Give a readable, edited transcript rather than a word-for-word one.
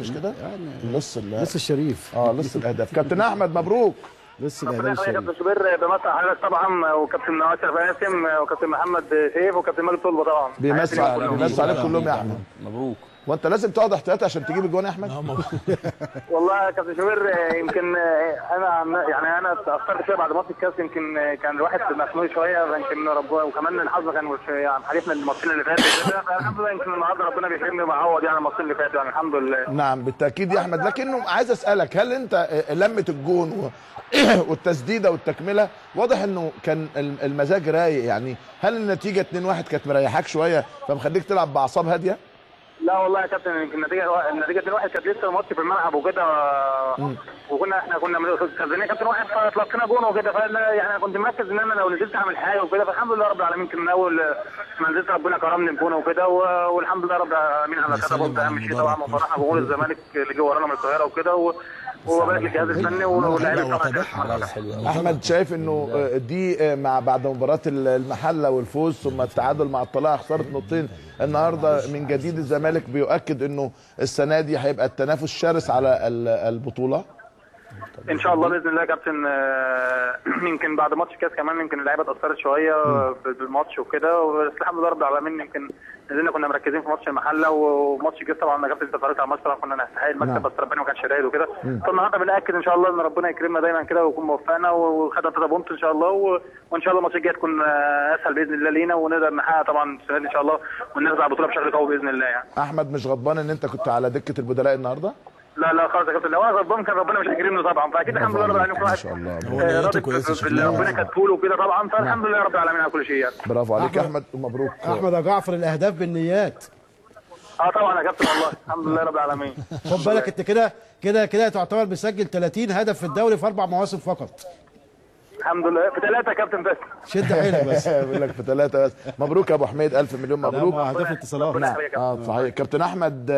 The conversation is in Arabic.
مش كده؟ يعني لص الشريف. لص الاهداف. كابتن احمد مبروك. لص الاهداف الشريف. كابتن شوبير بمسح حضرتك طبعا، وكابتن اشرف قاسم، وكابتن محمد سيف، وكابتن ماجد طلبه طبعا. بيمسوا عليك كلهم يا احمد. مبروك. وانت لازم تقعد احتياطي عشان تجيب الجون يا احمد. والله يا كابتن شوبير يمكن انا اتاثرت شويه بعد ماتش الكاس، يمكن كان الواحد مخنوق شويه، يمكن ربنا وكمان الحظ كان يعني حالفنا الماتشين اللي فاتوا كده، فالحمد لله يمكن النهارده ربنا بيكرمني ومعوض يعني الماتشين اللي فاتوا يعني الحمد لله. نعم بالتاكيد يا احمد، لكنه عايز اسالك هل انت لمه الجون والتسديده والتكمله واضح انه كان المزاج رايق، يعني هل النتيجه 2-1 كانت مريحاك شويه فمخليك تلعب باعصاب هاديه؟ لا والله يا كابتن، يمكن النتيجه 2-1 كانت لسه الماتش في الملعب وكده، احنا كنا كسبانين كابتن واحد فطلقنا جون وكده، يعني كنت مركز ان انا لو نزلت اعمل حاجه وكده، فالحمد لله رب العالمين كان من اول ما نزلت ربنا كرمني بجون وكده، والحمد لله رب العالمين على كده. بص اهم شيء طبعا وفرحنا بجول الزمالك اللي جه ورانا من القاهره وكده، وبارك للجهاز الفني واللاعبين طبعا. احمد شايف انه دي مع بعد مباراه المحله والفوز ثم التعادل مع الطلائع خساره نقطتين النهارده من جديد، الزمالك بيؤكد انه السنه دي هيبقى التنافس شرس على البطوله؟ ان شاء الله باذن الله يا كابتن. يمكن بعد ماتش الكاس كمان يمكن اللعيبه اتاثرت شويه بالماتش وكده، بس الحمد لله رب العالمين يمكن نزلنا كنا مركزين في ماتش المحله وماتش الكاس طبعا. يا كابتن انت اتفرجت على الماتش طبعا، كنا نستحق المكسب بس ربنا ما كانش رايد وكده، فالنهارده بناكد ان شاء الله ان ربنا يكرمنا دايما كده ويكون موفقنا وخدنا 3 بونت ان شاء الله، وان شاء الله الماتش الجاي تكون اسهل باذن الله لينا ونقدر نحقق طبعا السنه دي ان شاء الله ونرجع البطوله بشكل قوي باذن الله يعني. احمد مش غضبان ان انت كنت على دكه البدلاء النهارده؟ لا خالص يا كابتن، لو انا غضبان كان ربنا مش هيكرمني طبعا، فاكيد الحمد لله رب العالمين كل واحد ربنا كاتبه كده طبعا، فالحمد لله رب العالمين على كل شيء يعني. برافو عليك يا احمد ومبروك. احمد يا جعفر الاهداف بالنيات. طبعا يا كابتن والله الحمد لله رب العالمين. خد بالك انت كده تعتبر مسجل 30 هدف في الدوري في 4 مواسم فقط. الحمد لله في 3 يا كابتن بس. شد حيلك بس. بقول لك في 3 بس. مبروك يا ابو حميد، الف مليون مبروك. اهداف اتصالات. صحيح. كابتن احمد